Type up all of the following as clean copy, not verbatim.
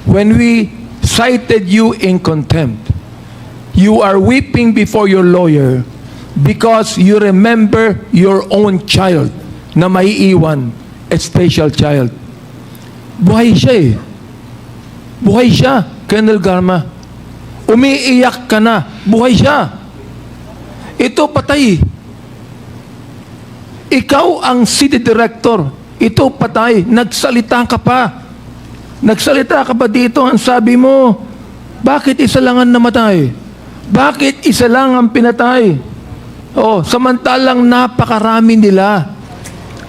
when we cited you in contempt, you are weeping before your lawyer because you remember your own child na may iwan, a special child. Buhay siya eh. Buhay siya, Colonel Garma. Umiiyak ka na, buhay siya. Ito patay. Ikaw ang city director. Ito patay. Nagsalita ka pa. Nagsalita ka ba dito? Ang sabi mo, bakit isa lang ang namatay? Bakit isa lang ang pinatay? Oh, samantalang napakarami nila.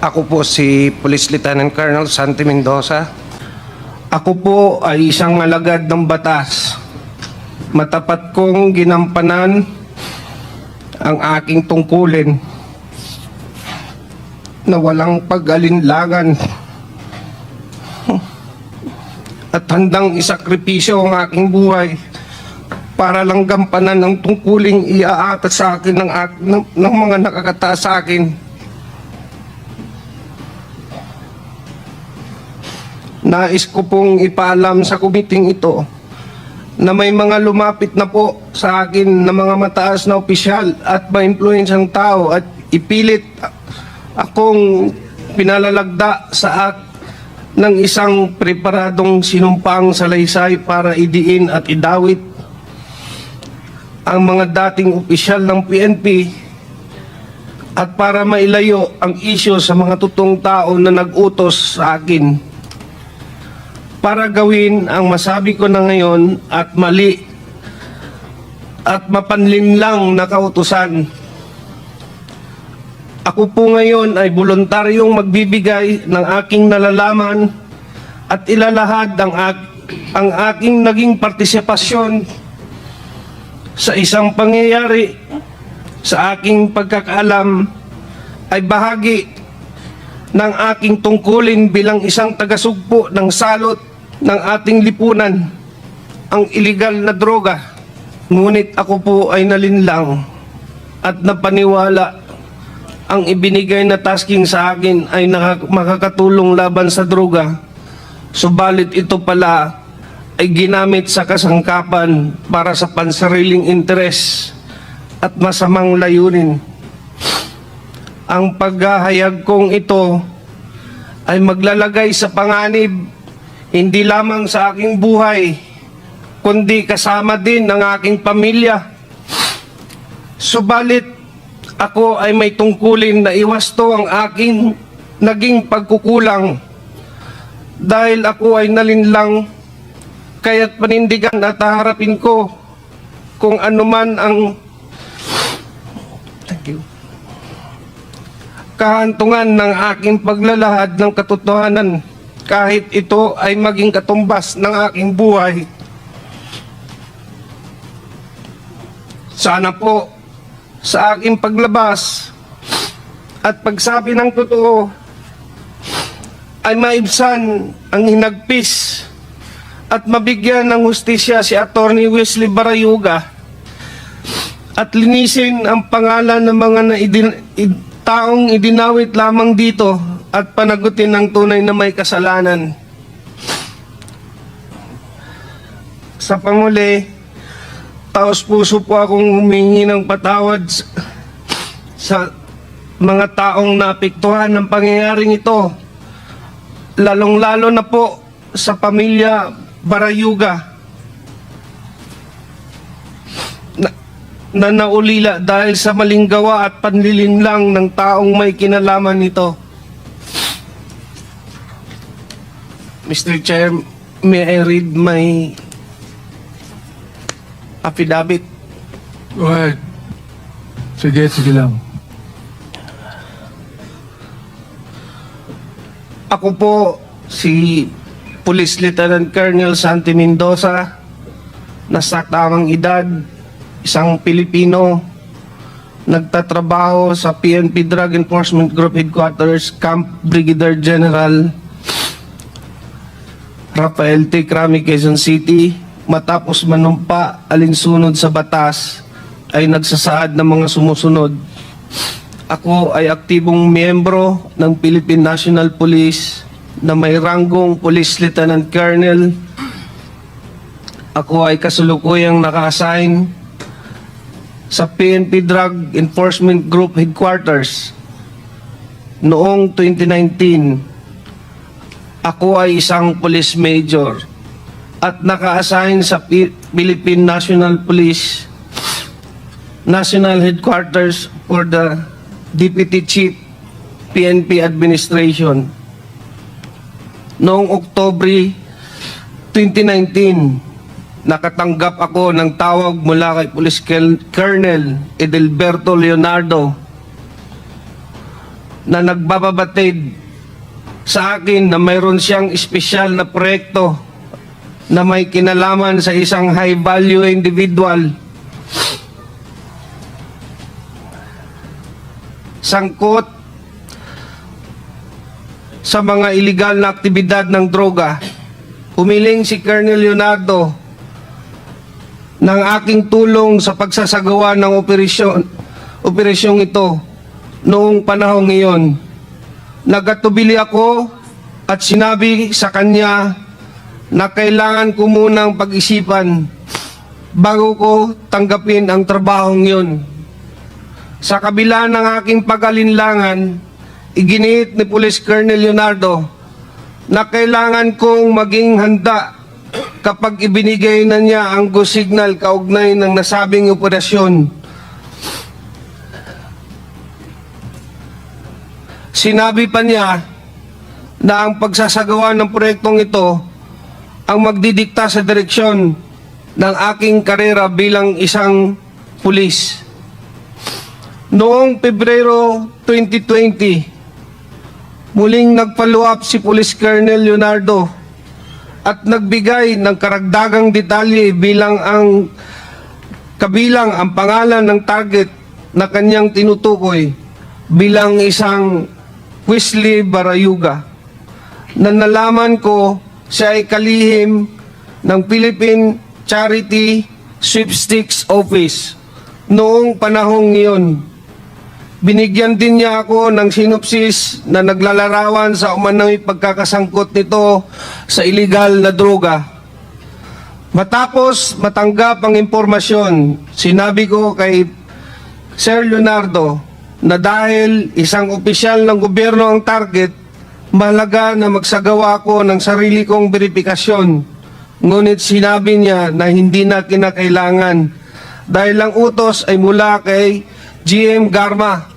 Ako po si Police Lieutenant Colonel Santi Mendoza. Ako po ay isang alagad ng batas. Matapat kong ginampanan ang aking tungkulin na walang pag-alinlangan at handang isakripisyo ang aking buhay para lang gampanan ang tungkuling iaatas sa akin ng mga nakakataas sa akin. Nais ko pong ipaalam sa kumiting ito na may mga lumapit na po sa akin na mga mataas na opisyal at ma-influensyang tao at ipilit akong pinalalagda sa ng isang preparadong sinumpang salaysay para idiin at idawit ang mga dating opisyal ng PNP at para mailayo ang isyu sa mga totoong tao na nag-utos sa akin para gawin ang masabi ko na ngayon at mali at mapanlinlang na kautusan. Ako po ngayon ay voluntaryong magbibigay ng aking nalalaman at ilalahad ang aking naging partisipasyon sa isang pangyayari sa aking pagkakaalam ay bahagi ng aking tungkulin bilang isang tagasugpo ng salot ng ating lipunan, ang iligal na droga. Ngunit ako po ay nalinlang at napaniwala ang ibinigay na tasking sa akin ay makakatulong laban sa droga. Subalit ito pala ay ginamit sa kasangkapan para sa pansariling interes at masamang layunin. Ang paghahayag kong ito ay maglalagay sa panganib hindi lamang sa aking buhay, kundi kasama din ng aking pamilya. Subalit, ako ay may tungkulin na iwasto ang aking naging pagkukulang dahil ako ay nalinlang kaya't panindigan at haharapin ko kung anuman ang kahantungan ng aking paglalahad ng katotohanan kahit ito ay maging katumbas ng aking buhay. Sana po sa aking paglabas at pagsabi ng totoo ay maibsan ang hinagpis at mabigyan ng hustisya si Attorney Wesley Barayuga at linisin ang pangalan ng mga taong idinawit lamang dito at panagutin ng tunay na may kasalanan. Sa panguli, taos puso po akong humingi ng patawad sa mga taong naapektuhan ng pangyayaring ito, lalong-lalo na po sa pamilya Barayuga na naulila dahil sa maling gawa at panlilinlang ng taong may kinalaman nito. Mr. Chair, may I read my affidavit? Go ahead. Sige lang. Ako po si Police Lieutenant Colonel Santi Mendoza, nasa tamang edad, isang Pilipino, nagtatrabaho sa PNP Drug Enforcement Group Headquarters, Camp Brigadier General Rafael T. Crami, Quezon City. Matapos manumpa alinsunod sa batas ay nagsasaad ng mga sumusunod. Ako ay aktibong miyembro ng Philippine National Police na may ranggong Police Lieutenant Colonel ako ay kasulukuyang naka-assign sa PNP Drug Enforcement Group Headquarters. Noong 2019, ako ay isang police major at naka-assign sa Philippine National Police National Headquarters for the Deputy Chief PNP Administration. Noong Oktubre 2019, nakatanggap ako ng tawag mula kay Police Colonel Edelberto Leonardo na nagbababatid sa akin na mayroon siyang espesyal na proyekto na may kinalaman sa isang high-value individual sangkot sa mga iligal na aktibidad ng droga. Humiling si Colonel Leonardo ng aking tulong sa pagsasagawa ng operasyong ito. Noong panahong iyon, nagatubili ako at sinabi sa kanya na kailangan ko munang pag-isipan bago ko tanggapin ang trabahong yun. Sa kabila ng aking pag-alinlangan, iginiit ni Police Colonel Leonardo na kailangan kong maging handa kapag ibinigay na niya ang go signal kaugnay ng nasabing operasyon. Sinabi pa niya na ang pagsasagawa ng proyektong ito ang magdidikta sa direksyon ng aking karera bilang isang pulis. Noong Pebrero 2020, muling nag-follow up si Police Colonel Leonardo at nagbigay ng karagdagang detalye kabilang ang pangalan ng target na kanyang tinutukoy bilang isang Wesley Barayuga, na nalaman ko siya ay kalihim ng Philippine Charity Sweepstakes Office. Noong panahong iyon, binigyan din niya ako ng sinopsis na naglalarawan sa umano'y pagkakasangkot nito sa iligal na droga. Matapos matanggap ang impormasyon, sinabi ko kay Sir Leonardo na dahil isang opisyal ng gobyerno ang target, mahalaga na magsagawa ako ng sarili kong verifikasyon. Ngunit sinabi niya na hindi na kinakailangan dahil ang utos ay mula kay GM Garma,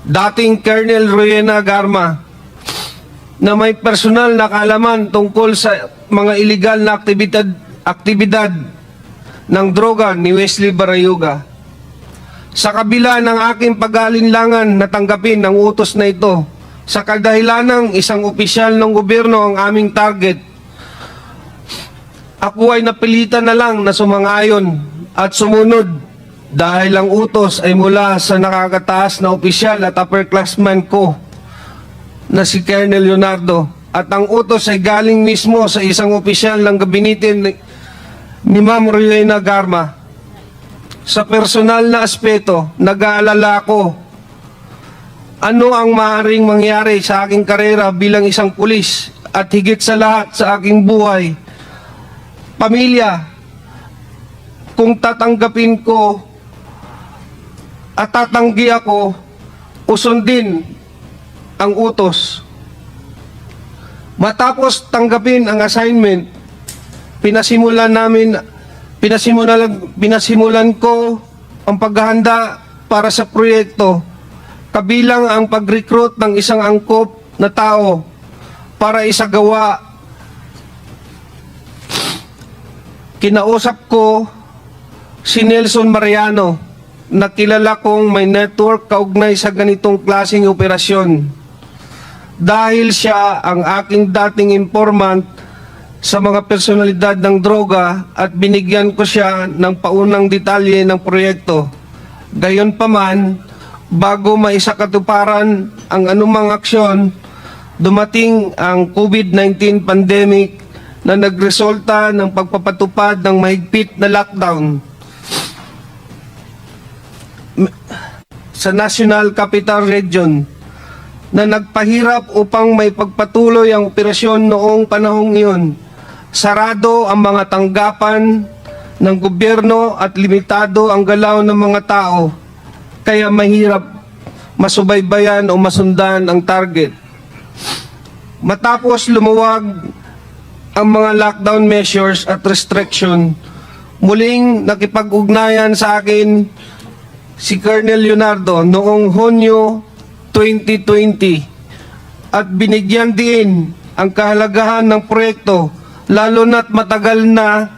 dating Colonel Rowena Garma, na may personal na kaalaman tungkol sa mga iligal na aktibidad ng droga ni Wesley Barayuga. Sa kabila ng aking pag-alinlangan na tanggapin ang utos na ito, sa kadahilanang isang opisyal ng gobyerno ang aming target, ako ay napilitan na lang na sumang-ayon at sumunod dahil ang utos ay mula sa nakakataas na opisyal at upperclassman ko na si Colonel Leonardo, at ang utos ay galing mismo sa isang opisyal ng gabinete ni Ma'am Rowena Garma. Sa personal na aspeto, nag-aalala ako ano ang maaaring mangyari sa aking karera bilang isang pulis at higit sa lahat sa aking buhay, pamilya, kung tatanggapin ko at tatanggi ako, usundin ang utos. Matapos tanggapin ang assignment, pinasimulan ko ang paghahanda para sa proyekto, kabilang ang pag-recruit ng isang angkop na tao para isagawa. Kinausap ko si Nelson Mariano na kilala kong may network kaugnay sa ganitong klaseng operasyon. Dahil siya ang aking dating informant sa mga personalidad ng droga at binigyan ko siya ng paunang detalye ng proyekto. Gayunpaman, bago maisakatuparan ang anumang aksyon, dumating ang COVID-19 pandemic na nagresulta ng pagpapatupad ng mahigpit na lockdown sa National Capital Region na nagpahirap upang may pagpatuloy ang operasyon noong panahong iyon. Sarado ang mga tanggapan ng gobyerno at limitado ang galaw ng mga tao, kaya mahirap masubaybayan o masundan ang target. Matapos lumuwag ang mga lockdown measures at restriction, muling nakipag-ugnayan sa akin si Colonel Leonardo noong Hunyo 2020 at binigyan din ang kahalagahan ng proyekto, lalo na't matagal na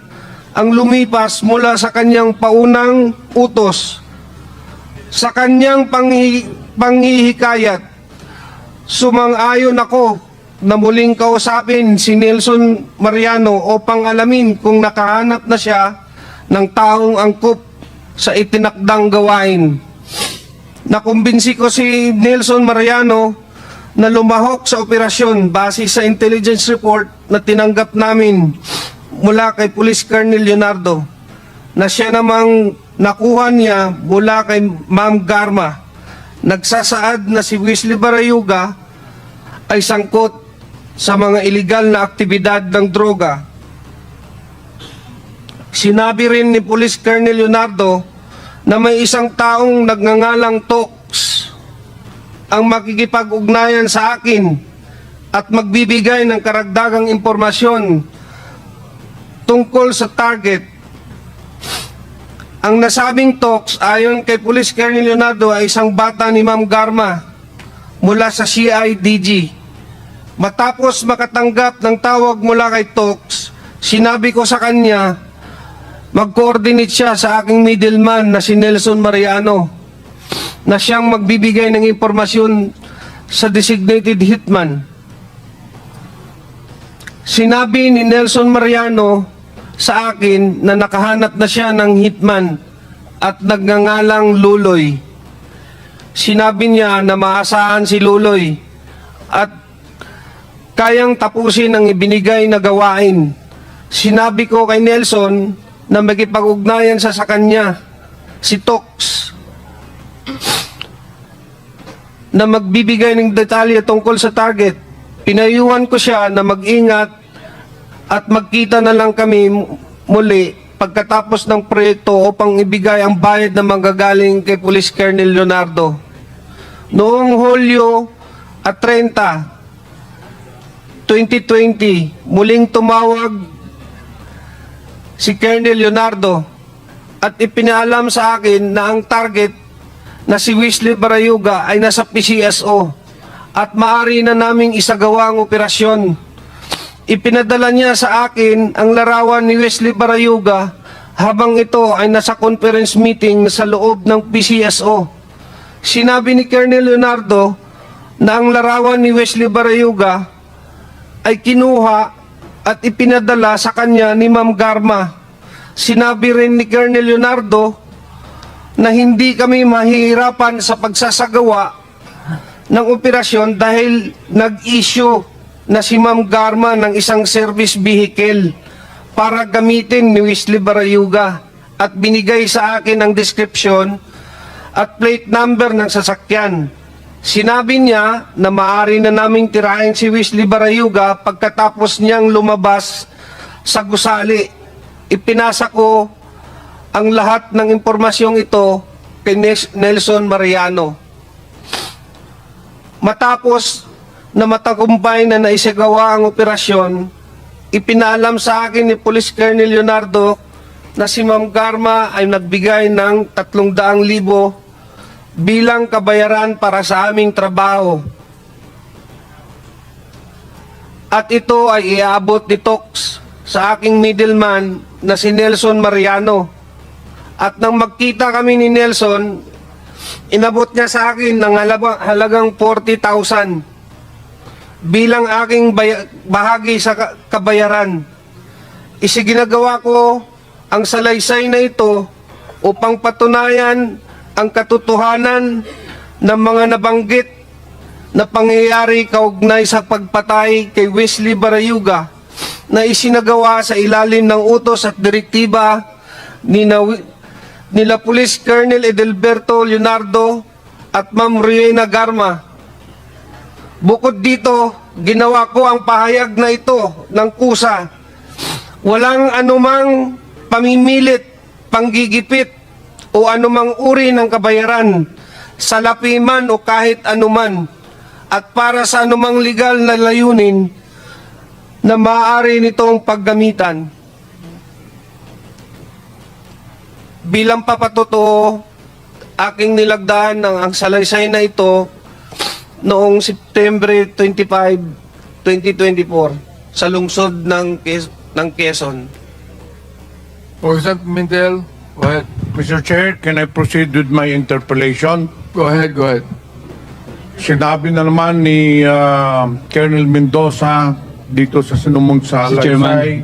ang lumipas mula sa kanyang paunang utos. Sa kanyang panghihikayat, sumang-ayon ako na muling kausapin si Nelson Mariano upang alamin kung nakahanap na siya ng taong angkop sa itinakdang gawain. Nakumbinsi ko si Nelson Mariano na lumahok sa operasyon base sa intelligence report na tinanggap namin mula kay Police Colonel Leonardo, na siya namang nakuha niya mula kay Ma'am Garma. Nagsasaad na si Wesley Barayuga ay sangkot sa mga iligal na aktibidad ng droga. Sinabi rin ni Police Colonel Leonardo na may isang taong nagngangalang Tox ang makikipag-ugnayan sa akin at magbibigay ng karagdagang impormasyon tungkol sa target. Ang nasabing Tox, ayon kay Police Colonel Leonardo, ay isang bata ni Ma'am Garma mula sa CIDG. Matapos makatanggap ng tawag mula kay Tox, sinabi ko sa kanya mag-coordinate siya sa aking middleman na si Nelson Mariano na siyang magbibigay ng impormasyon sa designated hitman. Sinabi ni Nelson Mariano sa akin na nakahanap na siya ng hitman at nagngangalang Luloy. Sinabi niya na maasahan si Luloy at kayang tapusin ang ibinigay na gawain. Sinabi ko kay Nelson na magipag-ugnayan sa kanya, si Tox, na magbibigay ng detalye tungkol sa target. Pinayuhan ko siya na mag-ingat at magkita na lang kami muli pagkatapos ng proyekto upang ibigay ang bayad na manggagaling kay Police Colonel Leonardo. Noong Hulyo 30, 2020, muling tumawag si Colonel Leonardo at ipinaalam sa akin na ang target na si Wesley Barayuga ay nasa PCSO at maaari na naming isagawa ang operasyon. Ipinadala niya sa akin ang larawan ni Wesley Barayuga habang ito ay nasa conference meeting sa loob ng PCSO. Sinabi ni Colonel Leonardo na ang larawan ni Wesley Barayuga ay kinuha at ipinadala sa kanya ni Ma'am Garma. Sinabi rin ni Colonel Leonardo na hindi kami mahihirapan sa pagsasagawa ng operasyon dahil nag-issue na si Ma'am Garma ng isang service vehicle para gamitin ni Wesley Barayuga at binigay sa akin ang description at plate number ng sasakyan. Sinabi niya na maaari na naming tirahin si Wesley Barayuga pagkatapos niyang lumabas sa gusali. Ipinasa ko ang lahat ng impormasyong ito kay Nelson Mariano. Matapos na matagumpay na naisagawa ang operasyon, ipinaalam sa akin ni Police Colonel Leonardo na si Ma'am Garma ay nagbigay ng 300,000 bilang kabayaran para sa aming trabaho. At ito ay iabot ni Tox sa aking middleman na si Nelson Mariano. At nang magkita kami ni Nelson, inabot niya sa akin ng halagang 40,000 bilang aking bahagi sa kabayaran. Isiginagawa ko ang salaysay na ito upang patunayan ang katotohanan ng mga nabanggit na pangyayari kaugnay sa pagpatay kay Wesley Barayuga na isinagawa sa ilalim ng utos at direktiba nila Police Colonel Edelberto Leonardo at Ma'am Rowena Garma. Bukod dito, ginawa ko ang pahayag na ito ng kusa Walang anumang pamimilit, panggigipit, o anumang uri ng kabayaran, salapi man o kahit anuman, at para sa anumang legal na layunin na maaari nitong paggamitan. Bilang papatotoo, aking nilagdaan ng ang salaysay na ito noong September 25, 2024 sa lungsod ng Quezon. Congressman Pimentel, go ahead. Mr. Chair, can I proceed with my interpellation? Go ahead, go ahead. Sinabi na naman ni Colonel Mendoza dito sa sinumong sa Mr. Chairman,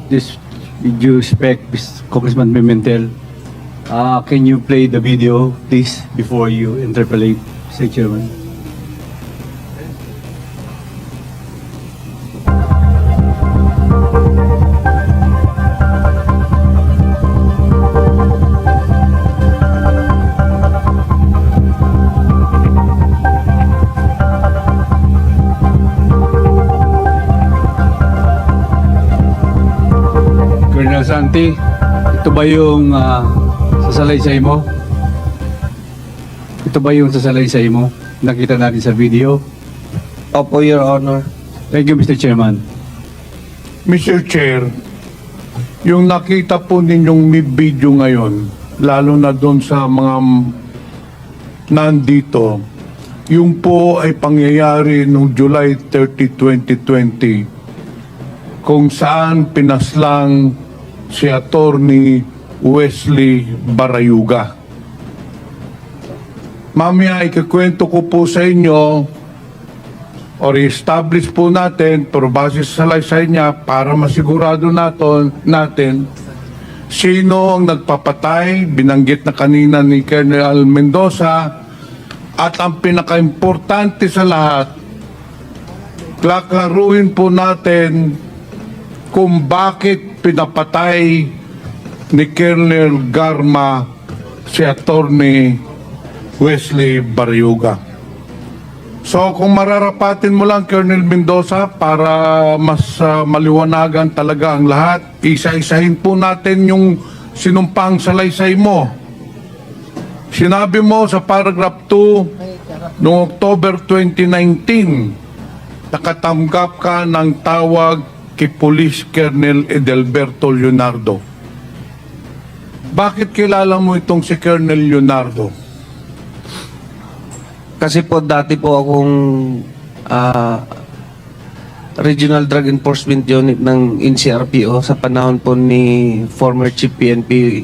this with due respect, Congressman Pimentel, can you play the video, please, before you interpolate, Mr. Chairman? Colonel Santi, ito ba yung sasalaysay mo? Ito ba yung sasalaysay mo? Nakita natin sa video. Opo, Your Honor. Thank you, Mr. Chairman. Mr. Chair, yung nakita po ninyong video ngayon, lalo na doon sa mga nandito, yung po ay pangyayari noong July 30, 2020, kung saan pinaslang si Attorney Wesley Barayuga. Mamaya ikakwento ko po sa inyo or establish po natin pero base sa salaysay niya para masigurado natin sino ang nagpapatay, binanggit na kanina ni Colonel Mendoza, at ang pinaka-importante sa lahat, klaklaruhin po natin kung bakit pinapatay ni Colonel Garma si Attorney Wesley Barayuga. So kung mararapatin mo lang, Colonel Mendoza, para mas maliwanagan talaga ang lahat, isa-isahin po natin yung sinumpang salaysay mo. Sinabi mo sa paragraph 2 noong October 2019, nakatanggap ka ng tawag kay Police Colonel Edelberto Leonardo. Bakit kilala mo itong si Colonel Leonardo? Kasi po dati po akong Regional Drug Enforcement Unit ng NCRPO sa panahon po ni former Chief PNP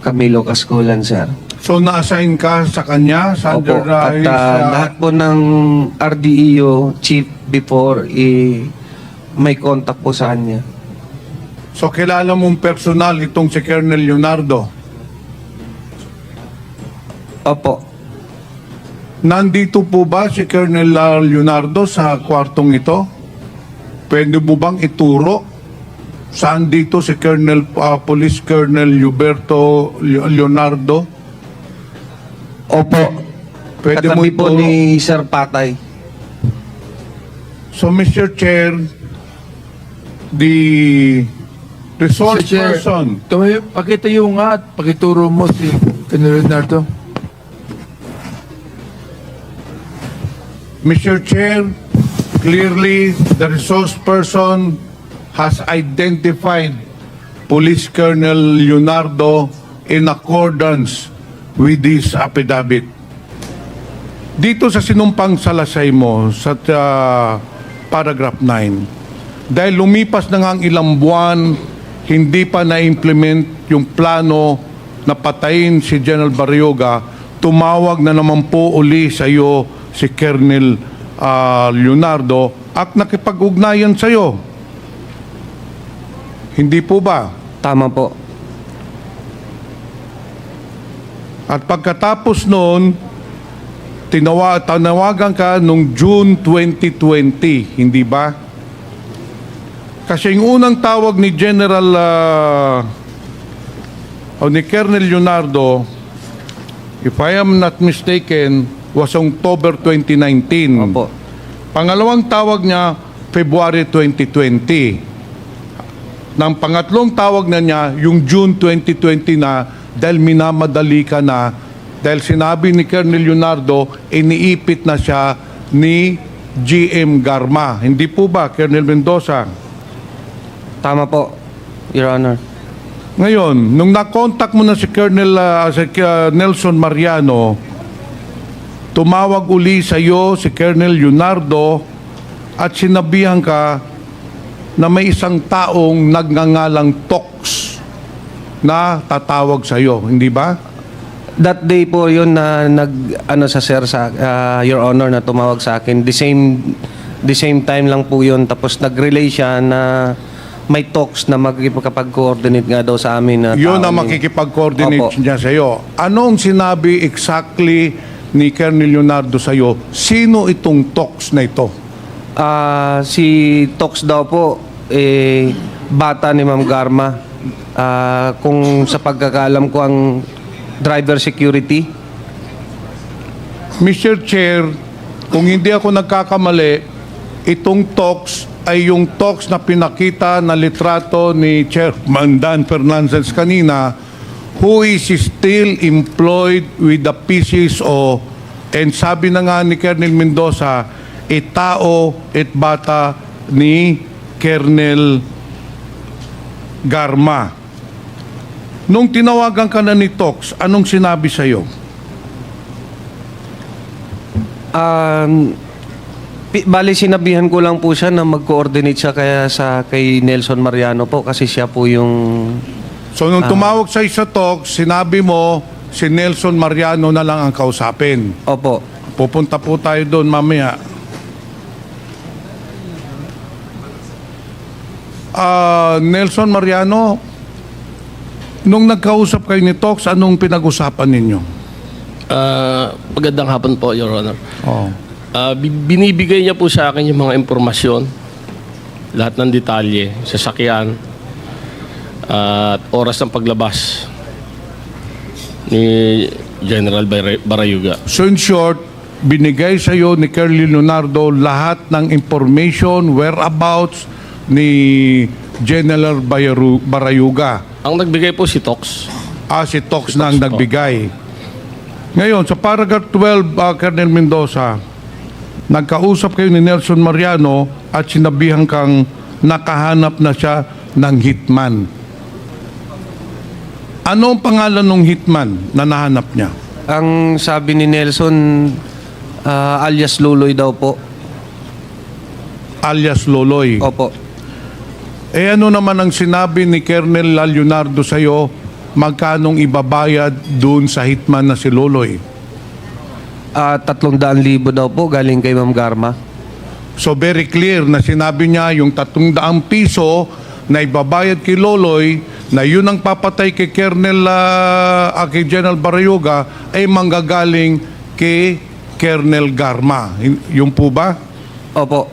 Camilo Cascolan, sir. So na-assign ka sa kanya? Sa Opo. under At his, lahat po ng RDEO chief before may contact po sa kanya. So kilala mong personal itong si Colonel Leonardo? Opo. Nandito po ba si Colonel Leonardo sa kwartong ito? Pwede mo bang ituro? Saan dito si Colonel, Police Colonel Huberto Leonardo? Opo. Pwede mo Katabi po ituro? ni Sir Patay. So Mr. Chair, the resource Mr. Chair, person, tumayo, pakitayo nga at pakituro mo si Colonel Leonardo. Mr. Chair, clearly the resource person has identified Police Colonel Leonardo in accordance with this affidavit. Dito sa sinumpang salasay mo sa paragraph 9, dahil lumipas na nga ang ilang buwan, hindi pa na-implement yung plano na patayin si General Barayuga, tumawag na naman po uli sa iyo si Colonel Leonardo at nakipag-ugnayan sa iyo. Hindi po ba? Tama po. At pagkatapos noon, tinawagan ka nung June 2020, hindi ba? Kasi yung unang tawag ni General o ni Colonel Leonardo, if I am not mistaken, was October 2019. Opo. Pangalawang tawag niya, February 2020. ng pangatlong tawag na niya, yung June 2020 na, dahil minamadali ka na, dahil sinabi ni Colonel Leonardo, iniipit na siya ni GM Garma. Hindi po ba, Colonel Mendoza? Tama po, Your Honor. Ngayon, nung nakontak mo na si Nelson Mariano, tumawag uli sa iyo si Colonel Leonardo at sinabihan ka na may isang taong nagngangalang Tox na tatawag sa iyo, hindi ba? That day po yun na sa sir sa Your Honor na tumawag sa akin. The same time lang po yun. Tapos nag-relay siya na may talks na magkipag-coordinate nga daw sa amin na Yun tao ang ni- makikipag-coordinate Opo. niya sa iyo. Anong sinabi exactly ni Colonel Leonardo sa iyo? Sino itong Tox na ito? Si Tox daw po, bata ni Ma'am Garma. Kung sa pagkakaalam ko ang driver security. Mr. Chair, kung hindi ako nagkakamali, itong Tox ay yung Tox na pinakita na litrato ni Chairman Dan Fernandez kanina, who is still employed with the PCSO, and sabi na nga ni Colonel Mendoza, tao at bata ni Colonel Garma. Nung tinawagan ka na ni Tox, anong sinabi sa'yo? Bali sinabihan ko lang po siya na mag-coordinate siya kay Nelson Mariano po kasi siya po yung So nung tumawag sa isa Tox, sinabi mo si Nelson Mariano na lang ang kausapin. opo. Pupunta po tayo doon mamaya. Nelson Mariano, nung nagkausap kayo ni Tox, anong pinag-usapan ninyo? Magandang hapon po, Your Honor. Oh. Binibigay niya po sa akin yung mga impormasyon, lahat ng detalye, sasakyan, at oras ng paglabas ni General Barayuga. So in short, binigay sa iyo ni Colonel Leonardo lahat ng information, whereabouts ni General Barayuga. Ang nagbigay po si Tox. Si Tox na ang Tox po. nagbigay. Ngayon, sa paragraph 12, Colonel Mendoza, nagkausap kayo ni Nelson Mariano at sinabihan kang nakahanap na siya ng hitman. Ano ang pangalan ng hitman na nahanap niya? Ang sabi ni Nelson, alias Luloy daw po. Alias Loloy. Opo. Ano naman ang sinabi ni Colonel Leonardo sa iyo, magkanong ibabayad doon sa hitman na si Loloy? 300,000 daw po galing kay Ma'am Garma. So very clear na sinabi niya yung 300 piso na ibabayad kay Loloy, na yun ang papatay kay kay General Barayuga ay manggagaling kay Colonel Garma. Yung po ba? Opo,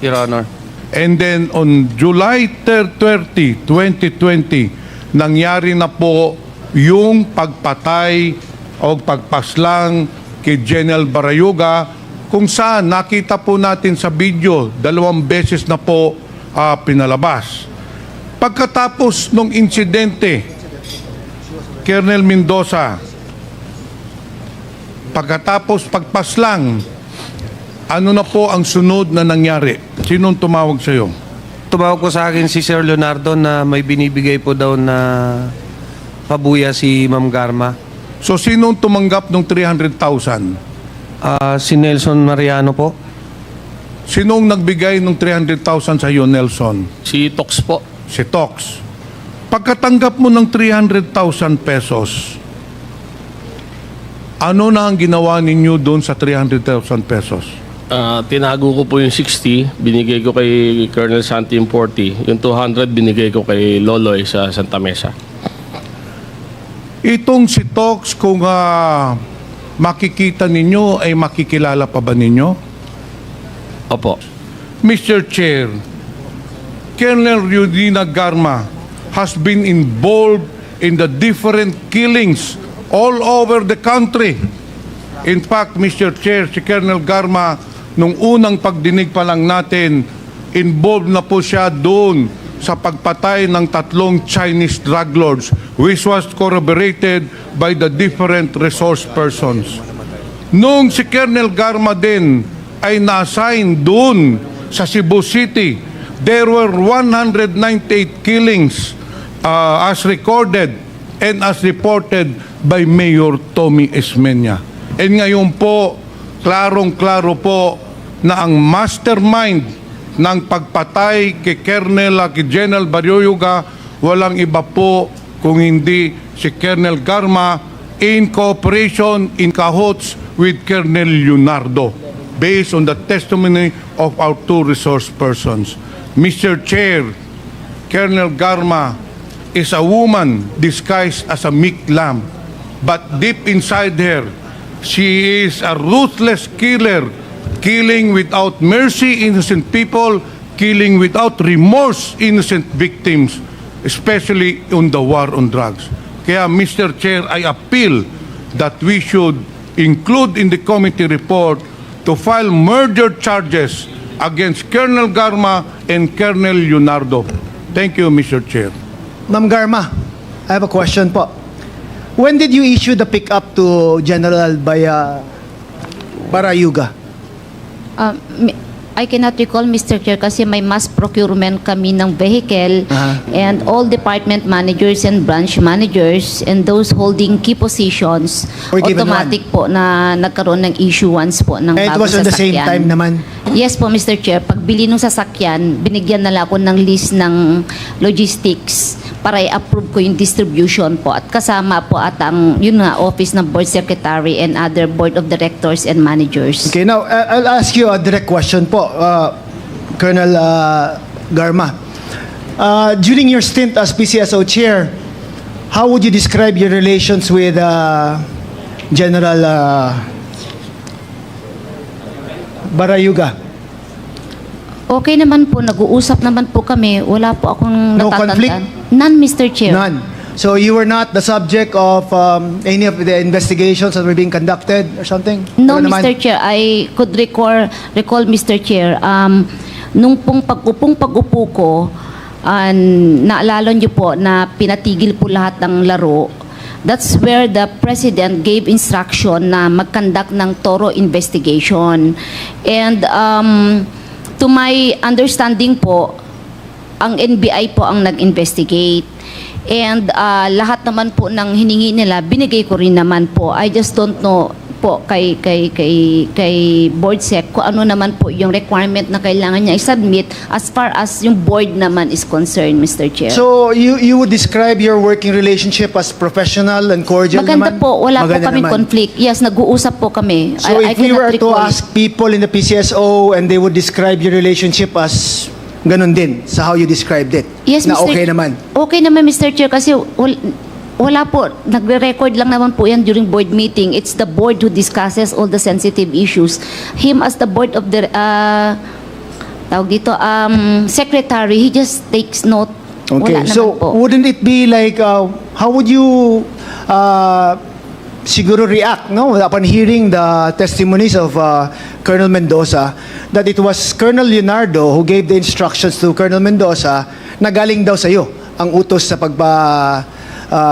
Your Honor. And then on July 30, 2020, nangyari na po yung pagpatay o pagpaslang kay General Barayuga, kung saan nakita po natin sa video, 2 beses na po pinalabas. Pagkatapos ng insidente, Colonel Mendoza, pagkatapos pagpaslang, ano na po ang sunod na nangyari? Sinong tumawag sa iyo? Tumawag ko sa akin si Sir Leonardo na may binibigay po daw na pabuya si Ma'am Garma. So sinong tumanggap ng 300,000? Si Nelson Mariano po. Sinong nagbigay ng 300,000 sa iyo, Nelson? Si Tox po. Si Tox. Pagkatanggap mo ng 300,000 pesos, ano na ang ginawa ninyo doon sa 300,000 pesos? Tinago ko po yung 60, binigay ko kay Colonel Santi yung 40. Yung 200, binigay ko kay Loloy sa Santa Mesa. Itong si Tox, kung makikita ninyo, ay makikilala pa ba ninyo? Opo. Mr. Chair, Colonel Eudina Garma has been involved in the different killings all over the country. In fact, Mr. Chair, si Colonel Garma, nung unang pagdinig pa lang natin, involved na po siya doon sa pagpatay ng 3 Chinese drug lords, which was corroborated by the different resource persons. Nung si Colonel Garma din ay na-assign doon sa Cebu City, there were 198 killings as recorded and as reported by Mayor Tommy Esmeña. And ngayon po, klarong-klaro po na ang mastermind ng pagpatay kay Colonel General Barayuga walang iba po kung hindi si Colonel Garma in cooperation, in cahoots with Colonel Leonardo based on the testimony of our 2 resource persons. Mr. Chair, Colonel Garma is a woman disguised as a meek lamb, but deep inside her, she is a ruthless killer, killing without mercy innocent people, killing without remorse innocent victims, especially on the war on drugs. Kaya, Mr. Chair, I appeal that we should include in the committee report to file murder charges against Colonel Garma and Colonel Leonardo. Thank you, Mr. Chair. Ma'am Garma, I have a question po. When did you issue the pick-up to General Barayuga? I cannot recall, Mr. Chair, kasi may mass procurement kami ng vehicle and all department managers and branch managers and those holding key positions, Were given automatic po na nagkaroon ng issuance po ng And it bagong was on the same sasakyan. time naman? Yes po, Mr. Chair. Pagbili ng sasakyan, binigyan nila ako ng list ng logistics para i-approve ko yung distribution po. At kasama po at ang, yun nga, office ng board secretary and other board of directors and managers. Okay, now, I'll ask you a direct question po, Colonel Garma. During your stint as PCSO chair, how would you describe your relations with General Barayuga? Okay naman po, nag-uusap naman po kami. Wala po akong No natatandaan. conflict? None, Mr. Chair. None. So you were not the subject of any of the investigations that were being conducted or something? No, Wala naman? Mr. Chair. I could recall, Mr. Chair, nung pag-upo ko, naalala niyo po na pinatigil po lahat ng laro. That's where the President gave instruction na mag-conduct ng thorough investigation. And to my understanding po, ang NBI po ang nag-investigate. And lahat naman po ng hiningi nila, binigay ko rin naman po. I just don't know po kay board sec kung ano naman po yung requirement na kailangan niya i-submit as far as yung board naman is concerned, Mr. Chair. So you would describe your working relationship as professional and cordial Maganda naman? po, wala Maganda po kaming naman. conflict. Yes, nag-uusap po kami. So I if we cannot were to recall. ask people in the PCSO and they would describe your relationship as ganun din sa how you described it, Yes, na Mr. okay naman? Okay naman, Mr. Chair, kasi wala po. Nagre-record lang naman po yan during board meeting. It's the board who discusses all the sensitive issues. Him as the board of the, tawag dito, secretary, he just takes note. Okay, Wala so naman po. wouldn't it be like, how would you siguro react, no, upon hearing the testimonies of Colonel Mendoza, that it was Colonel Leonardo who gave the instructions to Colonel Mendoza na galing daw sa iyo ang utos sa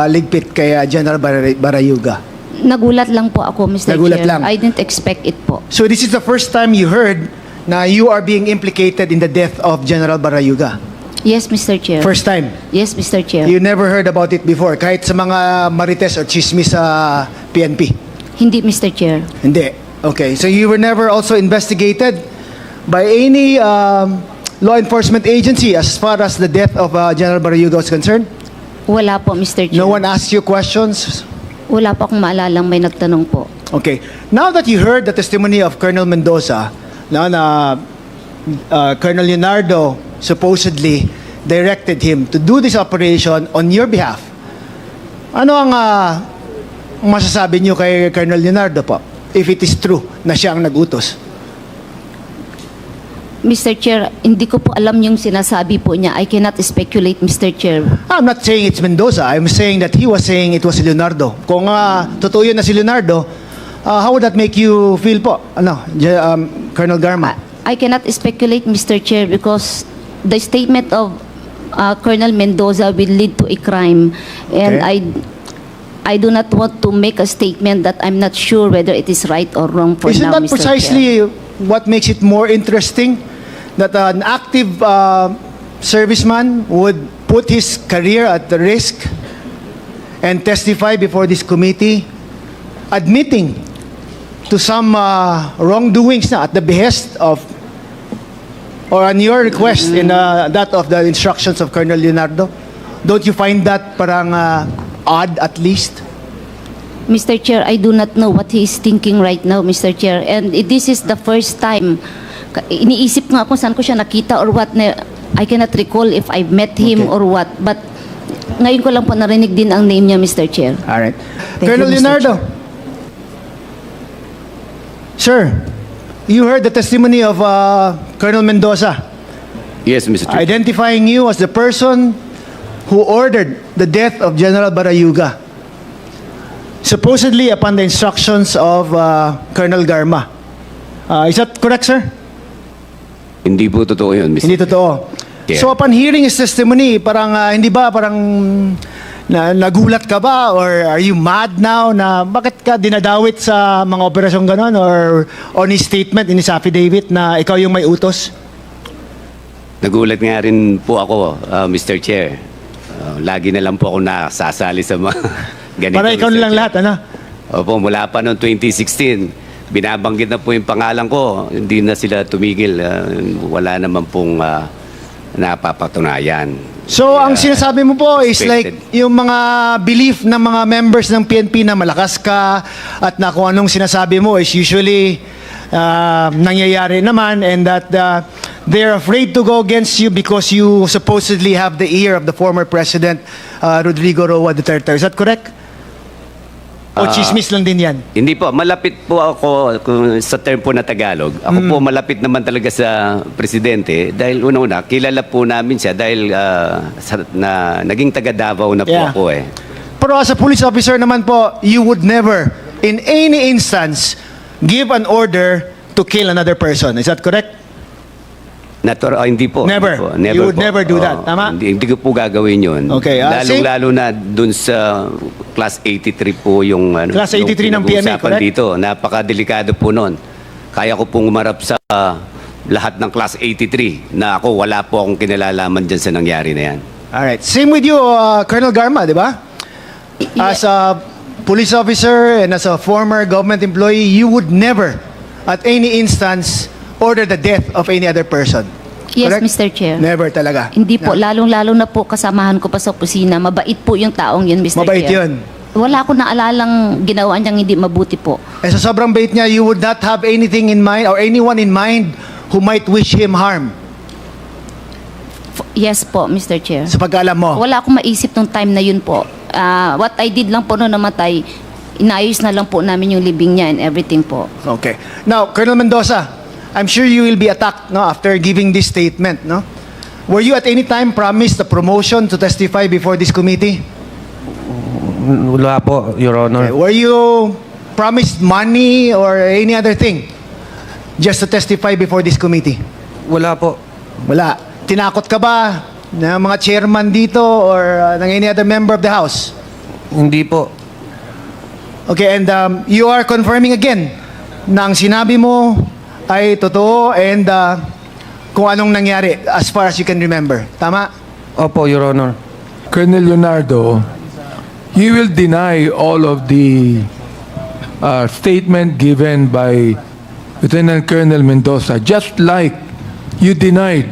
ligpit kay General Barayuga? Nagulat lang po ako, Mr. Nagulat Chair. lang. I didn't expect it po. So this is the first time you heard na you are being implicated in the death of General Barayuga? Yes, Mr. Chair. First time? Yes, Mr. Chair. You never heard about it before, kahit sa mga marites or chismis sa PNP? Hindi, Mr. Chair. Hindi. Okay. So you were never also investigated by any law enforcement agency as far as the death of General Barayuga was concerned? Wala po, Mr. Chair. No one asked you questions? Wala po akong maalalang may nagtanong po. Okay. Now that you heard the testimony of Colonel Mendoza, na Colonel Leonardo supposedly directed him to do this operation on your behalf, ano ang masasabi niyo kay Colonel Leonardo po, if it is true na siya ang nagutos? Mr. Chair, hindi ko po alam yung sinasabi po niya. I cannot speculate, Mr. Chair. I'm not saying it's Mendoza. I'm saying that he was saying it was si Leonardo. Kung totoo yun na si Leonardo, how would that make you feel po? Colonel Garma? I cannot speculate, Mr. Chair, because the statement of Colonel Mendoza will lead to a crime. And Okay. I do not want to make a statement that I'm not sure whether it is right or wrong for Isn't now, that Mr. Chair. precisely what makes it more interesting? That an active serviceman would put his career at the risk and testify before this committee, admitting to some wrongdoings na at the behest of, or on your request in that of the instructions of Colonel Leonardo? Don't you find that parang odd at least? Mr. Chair, I do not know what he is thinking right now, Mr. Chair. And this is the first time. Iniisip nga kung saan ko siya nakita or what. I cannot recall if I've met him Okay. or what. But ngayon ko lang po narinig din ang name niya, Mr. Chair. All right. Thank Colonel you, Mr. Leonardo. Sir, you heard the testimony of Colonel Mendoza, Yes, Mr. Chair. identifying you as the person who ordered the death of General Barayuga, supposedly upon the instructions of Colonel Garma. Is that correct, sir? Hindi po totoo yun, Mr. Hindi totoo. Yeah. So upon hearing his testimony, parang hindi ba parang nagulat ka ba, or are you mad now na bakit ka dinadawit sa mga operasyon ganon, or on his statement in his affidavit na ikaw yung may utos? Nagulat nga rin po ako, Mr. Chair. Lagi na lang po ako nasasali sa mga ganito. Para ikaw Mr. na lang Chair. lahat, ano? Opo, mula pa noong 2016, binabanggit na po yung pangalan ko. Hindi na sila tumigil. Wala naman pong napapatunayan. So ang sinasabi mo po is like expected. yung mga belief ng mga members ng PNP na malakas ka at na kung anong sinasabi mo is usually nangyayari naman, and that they're afraid to go against you because you supposedly have the ear of the former President Rodrigo Roa Duterte. Is that correct? O chismis lang din yan? Hindi po, malapit po ako sa term po na Tagalog. Ako po malapit naman talaga sa presidente dahil una-una, kilala po namin siya dahil naging taga Davao na po Yeah. ako eh. Pero as a police officer naman po, you would never, in any instance, give an order to kill another person. Is that correct? Hindi po. Never. Hindi po. You would po. never do Oo. that. Tama? Hindi ko po gagawin yun. Okay, Lalo na dun sa Class 83 po yung Class 83 ng PNA, pinag-uusapan correct? dito. Napakadelikado po nun. Kaya ko pong umarap sa lahat ng Class 83 na ako, wala po akong kinalalaman dyan sa nangyari na yan. Alright. Same with you, Colonel Garma, di ba? As a police officer and as a former government employee, you would never, at any instance, order the death of any other person. Yes, Correct? Mr. Chair. Never talaga. Hindi po, Na- lalong-lalo na po kasamahan ko pa sa opisina. Mabait po yung taong yun, Mr. Mabait Chair. yun. Wala akong naalalang ginawa niyang hindi mabuti po. Eh sa sobrang bait niya, you would not have anything in mind or anyone in mind who might wish him harm, Yes po, Mr. Chair. sa pag-alam mo. Wala akong maisip nung time na yun po. What I did lang po nung namatay, inayos na lang po namin yung libing niya and everything po. Okay. Now, Colonel Mendoza, I'm sure you will be attacked no, after giving this statement. No? Were you at any time promised a promotion to testify before this committee? Wala po, Your Honor. Okay. Were you promised money or any other thing just to testify before this committee? Wala po. Wala. Tinakot ka ba ng mga chairman dito or ng any other member of the House? Hindi po. Okay, and you are confirming again na ang sinabi mo ay totoo and kung anong nangyari as far as you can remember. Tama? Opo, Your Honor. Colonel Leonardo, you will deny all of the statement given by Lieutenant Colonel Mendoza, just like you denied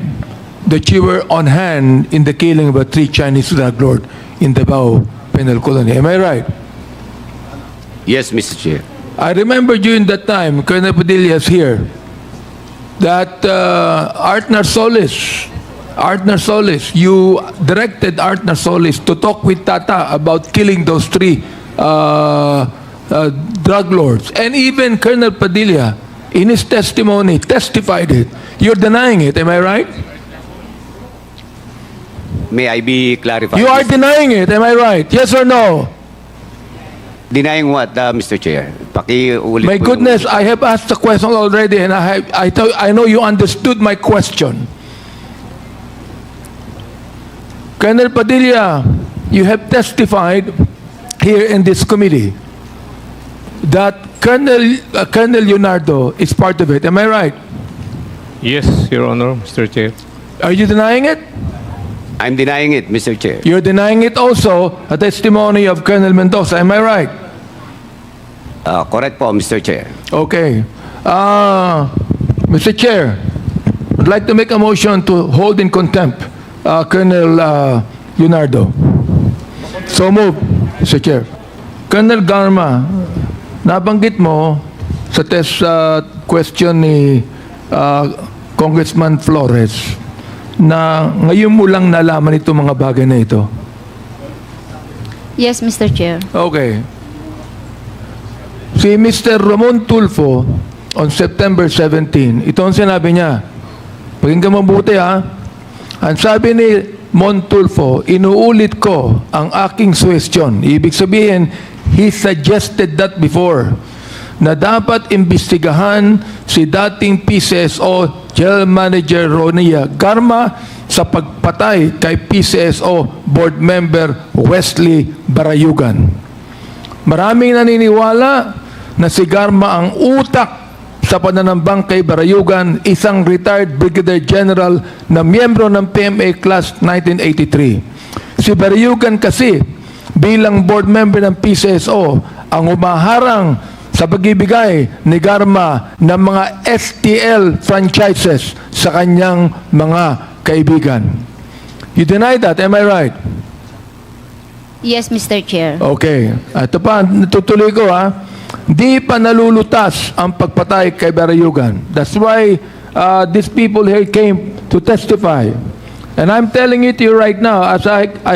that you were on hand in the killing of a 3 Chinese drug lord in Davao Penal Colony. Am I right? Yes, Mr. Chair. I remember during that time, Colonel Padilla is here, that Artner Solis, you directed Artner Solis to talk with Tata about killing those 3 drug lords. And even Colonel Padilla, in his testimony, testified it. You're denying it, am I right? May I be clarified? You are denying it, am I right? Yes or no? Denying what, Mr. Chair? Pakiulit My po yung- goodness, I have asked the question already, and I know you understood my question. Colonel Padilla, you have testified here in this committee that Colonel Leonardo is part of it. Am I right? Yes, Your Honor, Mr. Chair. Are you denying it? I'm denying it, Mr. Chair. You're denying it also, a testimony of Colonel Mendoza. Am I right? Correct po, Mr. Chair. Okay. Mr. Chair, I'd like to make a motion to hold in contempt Colonel Leonardo. So move, Mr. Chair. Colonel Garma, nabanggit mo sa test question ni Congressman Flores na ngayon mo lang nalaman itong mga bagay na ito. Yes, Mr. Chair. Okay. Si Mr. Ramon Tulfo on September 17, ito ang sinabi niya. Pakinggan mabuti ha. Ang sabi ni Mon Tulfo, inuulit ko ang aking suggestion. Ibig sabihin, he suggested that before na dapat imbestigahan si dating PCSO General Manager Ronia Garma sa pagpatay kay PCSO Board Member Wesley Barayugan. Maraming naniniwala na si Garma ang utak sa pananambang kay Barayugan, isang retired Brigadier General na miyembro ng PMA Class 1983. Si Barayugan kasi bilang board member ng PCSO ang umaharang sa pagbibigay ni Garma ng mga STL franchises sa kanyang mga kaibigan. You deny that, am I right? Yes, Mr. Chair. Okay. Ito pa, natutuloy ko ha. Di pa nalulutas ang pagpatay kay Barayugan. That's why these people here came to testify. And I'm telling it to you right now, as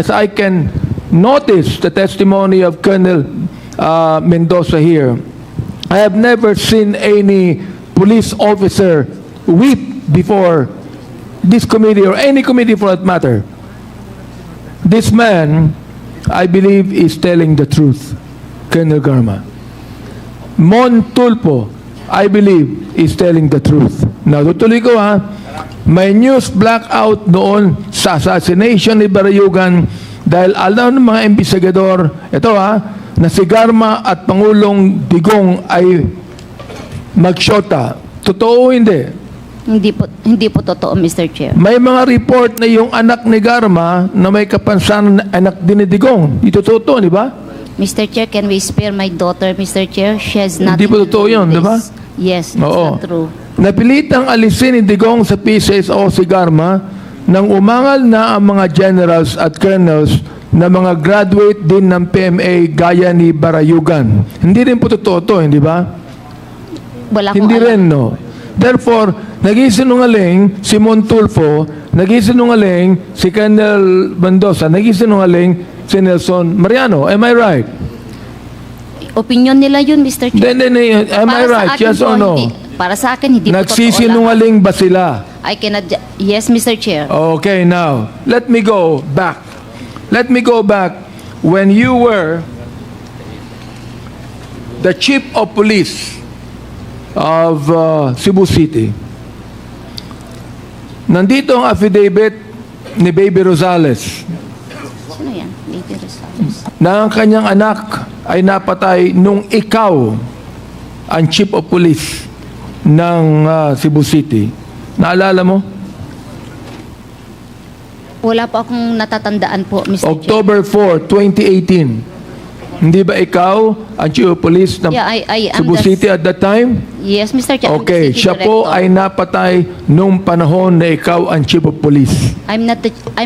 I can notice the testimony of Colonel Mendoza here, I have never seen any police officer weep before this committee or any committee for that matter. This man, I believe, is telling the truth, Colonel Garma. Mon Tulfo, I believe, is telling the truth. Now, tutuloy ko ha, may news blackout noon sa assassination ni Barayugan dahil alam ng mga investigador, ito ha, na si Garma at Pangulong Digong ay magsyota. Totoo o hindi? Hindi po totoo, Mr. Chair. May mga report na yung anak ni Garma na may kapansanan na anak din ni Digong. Ito totoo, di ba? Mr. Chair, can we spare my daughter, Mr. Chair? She has nothing Hindi po to totoo do yun, with di ba? this. Yes, it's Oo. not true. Napilitang alisin ni Digong sa PCSO si Garma nang umangal na ang mga generals at colonels na mga graduate din ng PMA gaya ni Barayugan. Hindi rin po totoo to, hindi ba? Wala akong Hindi alam. rin, no? Therefore, nag-isinungaling si Montulfo, nag-isinungaling si Colonel Mendoza, nag-isinungaling si Nelson Mariano. Am I right? Opinion nila yun, Mr. Chair. Then, am I Para sa right? akin Yes po, or no? para sa akin, hindi po totoo lahat. Nagsisinungaling ba sila? I cannot... Yes, Mr. Chair. Okay, now, let me go back. Let me go back when you were the chief of police of Cebu City. Nandito ang affidavit ni Baby Rosales Sino yan? Lady Rosales. na ang kanyang anak ay napatay nung ikaw ang chief of police ng Cebu City. Naalala mo? Wala po akong natatandaan po, Mr. Chair. October 4, 2018. Hindi ba ikaw ang chief of police ng Yeah, I am Cebu the- City at that time? Yes, Mr. Chair. I'm the Okay, city siya po director. ay napatay nung panahon na ikaw ang chief of police. I'm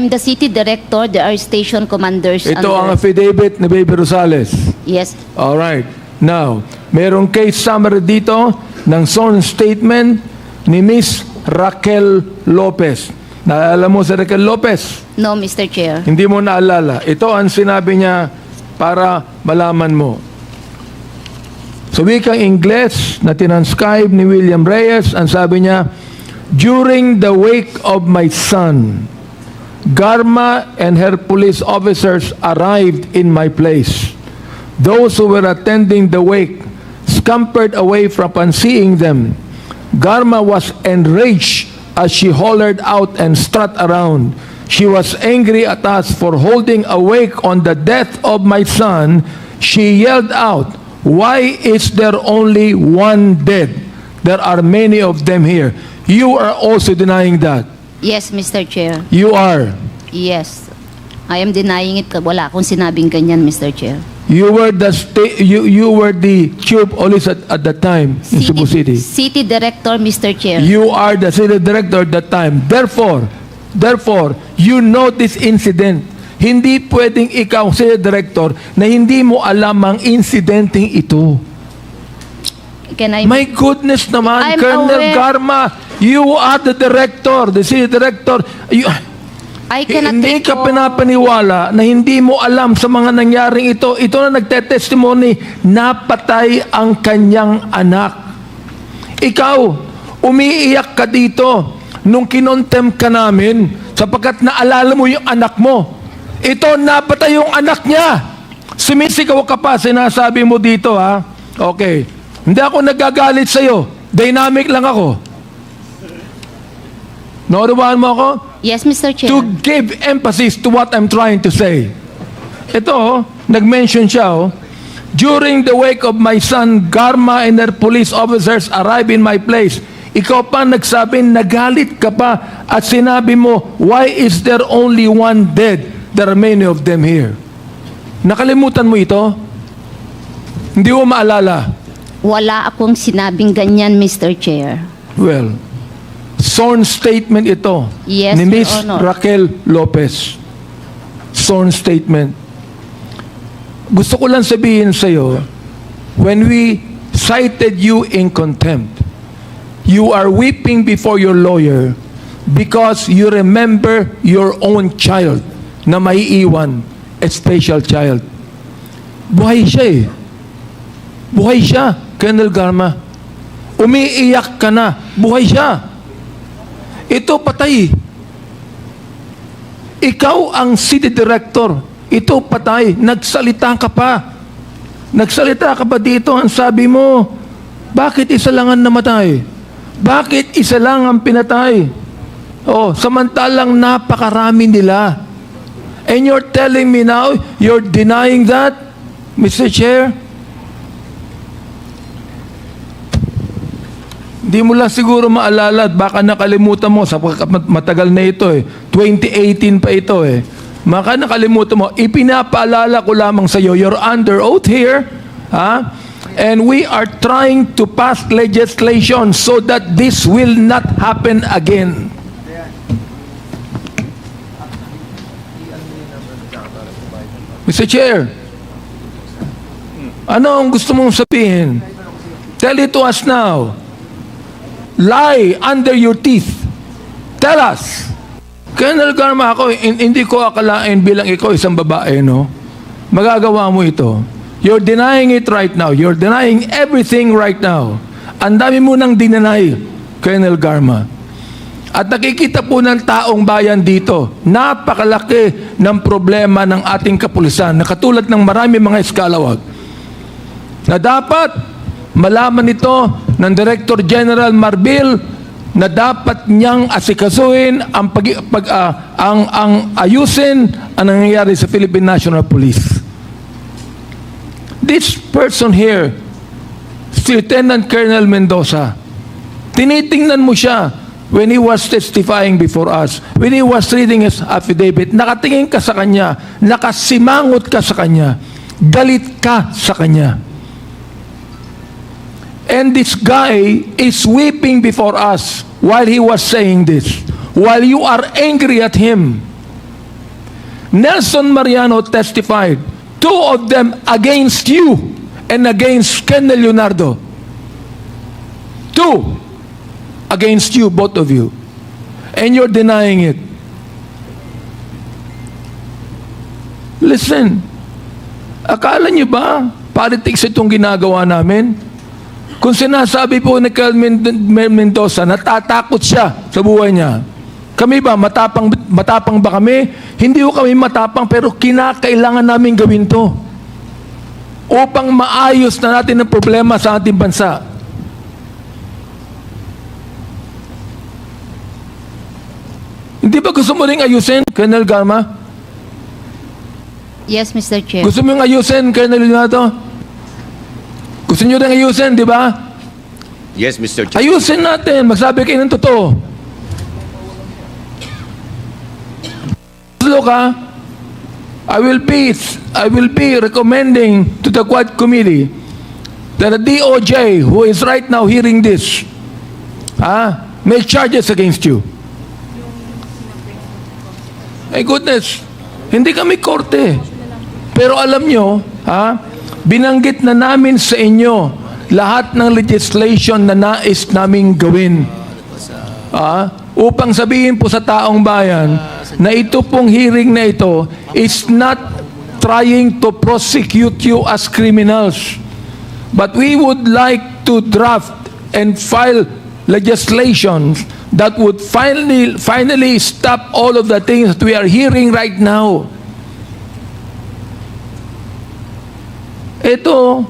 the city director. There are station commanders. Ito ang under- affidavit ni Baby Rosales. Yes. All right. Now, merong case summary dito ng sworn statement ni Miss Raquel Lopez. Naalala mo si Raquel Lopez? No, Mr. Chair. Hindi mo naalala. Ito ang sinabi niya para malaman mo. Sa wikang Ingles na tinanscribe ni William Reyes, ang sabi niya, during the wake of my son, Garma and her police officers arrived in my place. Those who were attending the wake scampered away from upon seeing them. Garma was enraged as she hollered out and strut around. She was angry at us for holding awake on the death of my son. She yelled out, "Why is there only one dead? There are many of them here." You are also denying that. Yes, Mr. Chair. You are. Yes. I am denying it. Wala akong sinabing ganyan, Mr. Chair. You were the chief police at that time in Cebu City. City Director, Mr. Chair. You are the city director at that time. Therefore, you know this incident. Hindi pwedeng ikaw, city director, na hindi mo alam ang insidenteng ito. Can I... My goodness naman, I'm Colonel aware- Garma, you are the director, the city director. I cannot Hindi ka recall- pinapaniwala na hindi mo alam sa mga nangyaring ito. Ito na nagtetestimony, napatay ang kanyang anak. Ikaw, umiiyak ka dito nung kinontem ka namin sapagkat naalala mo yung anak mo. Ito, napatay yung anak niya. Sumisigaw ka pa, sinasabi mo dito, ha? Okay. Hindi ako nagagalit sa'yo. Dynamic lang ako. Naunawahan mo ako? Yes, Mr. Chair. To give emphasis to what I'm trying to say. Ito, nag-mention siya, during the wake of my son, Garma and their police officers arrived in my place. Ikaw pa nagsabi, nagalit ka pa at sinabi mo, why is there only one dead? There are many of them here. Nakalimutan mo ito? Hindi mo maalala? Wala akong sinabing ganyan, Mr. Chair. Well, sworn statement ito Yes, ni Your Miss Honor. Raquel Lopez. Sworn statement. Gusto ko lang sabihin sa iyo, when we cited you in contempt, you are weeping before your lawyer because you remember your own child na maiiwan, a special child. Buhay siya eh. Buhay siya, Colonel Garma. Umiiyak ka na, buhay siya. Ito patay. Ikaw ang city director. Ito patay. Nagsalita ka pa. Nagsalita ka pa dito. Ang sabi mo, bakit isa lang ang namatay? Bakit isa lang ang pinatay? Oh, samantalang napakarami nila. And you're telling me now, you're denying that, Mr. Chair? Hindi mo lang siguro maalala at baka nakalimutan mo sapagkat matagal na ito eh. 2018 pa ito eh. Baka nakalimutan mo. Ipinapaalala ko lamang sa iyo, you're under oath here, ha? And we are trying to pass legislation so that this will not happen again. Mr. Chair, ano ang gusto mong sabihin? Tell it to us now. Lie under your teeth. Tell us. Colonel Garma, ako, hindi ko akalain bilang ikaw isang babae, no? Magagawa mo ito. You're denying it right now. You're denying everything right now. Ang dami mo nang dinenay, Colonel Garma. At nakikita po ng taong bayan dito, napakalaki ng problema ng ating kapulisan na katulad ng marami mga eskalawag na dapat malaman ito ng Director General Marbil na dapat niyang asikasuhin ang ayusin ang nangyayari sa Philippine National Police. This person here, si Lieutenant Colonel Mendoza, tinitingnan mo siya when he was testifying before us, when he was reading his affidavit, nakatingin ka sa kanya, nakasimangot ka sa kanya, galit ka sa kanya. And this guy is weeping before us while he was saying this, while you are angry at him. Nelson Mariano testified, two of them against you and against Colonel Leonardo. Two against you, both of you. And you're denying it. Listen, akala niyo ba politics itong ginagawa namin? Kung sinasabi po ni Colonel Mendoza, natatakot siya sa buhay niya. Kami ba, matapang ba kami? Hindi ko kami matapang, pero kinakailangan namin gawin to upang maayos na natin ang problema sa ating bansa. Di ba gusto mo rin ayusin, Colonel Garma? Yes, Mr. Chair. Gusto mo yung ayusin, Colonel Leonardo? Gusto nyo rin ayusin, di ba? Yes, Mr. Chair. Ayusin natin. Magsabi kayo ng totoo. Look, I will be recommending to the Quad Committee that the DOJ, who is right now hearing this, make charges against you. My goodness, hindi kami korte. Pero alam nyo, binanggit na namin sa inyo lahat ng legislation na nais naming gawin. Upang sabihin po sa taong bayan na ito pong hearing na ito is not trying to prosecute you as criminals. But we would like to draft and file legislation that would finally stop all of the things that we are hearing right now. Ito,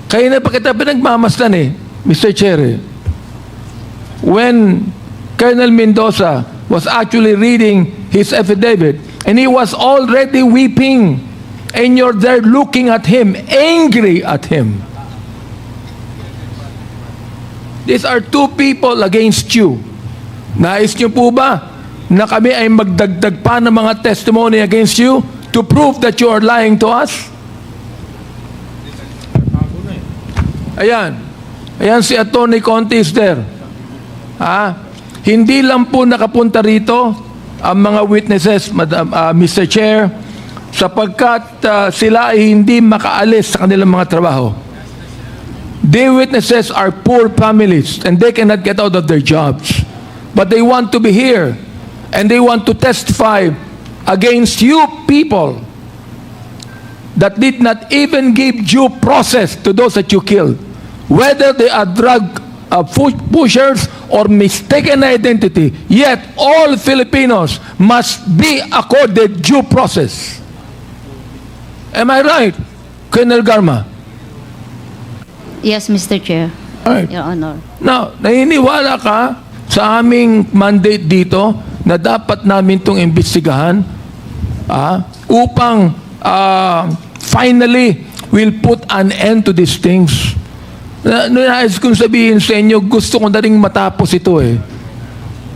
kaya na pa kita pinagmamasdan Mr. Chair. When Colonel Mendoza was actually reading his affidavit and he was already weeping and you're there looking at him, angry at him. These are two people against you. Nais niyo po ba na kami ay magdagdag pa ng mga testimony against you to prove that you are lying to us? Ayan. Ayan si Atty. Conti is there. Hindi lang po nakapunta rito ang mga witnesses, Mr. Chair, sapagkat sila ay hindi makaalis sa kanilang mga trabaho. The witnesses are poor families and they cannot get out of their jobs. But they want to be here and they want to testify against you people that did not even give due process to those that you killed. Whether they are drug pushers or mistaken identity, yet all Filipinos must be accorded due process. Am I right, Colonel Garma? Yes, Mr. Chair. All right. Your Honor. Now, naniniwala ka sa aming mandate dito na dapat namin itong imbestigahan upang finally we'll put an end to these things. Nais kong sabihin sa inyo, gusto ko na rin matapos ito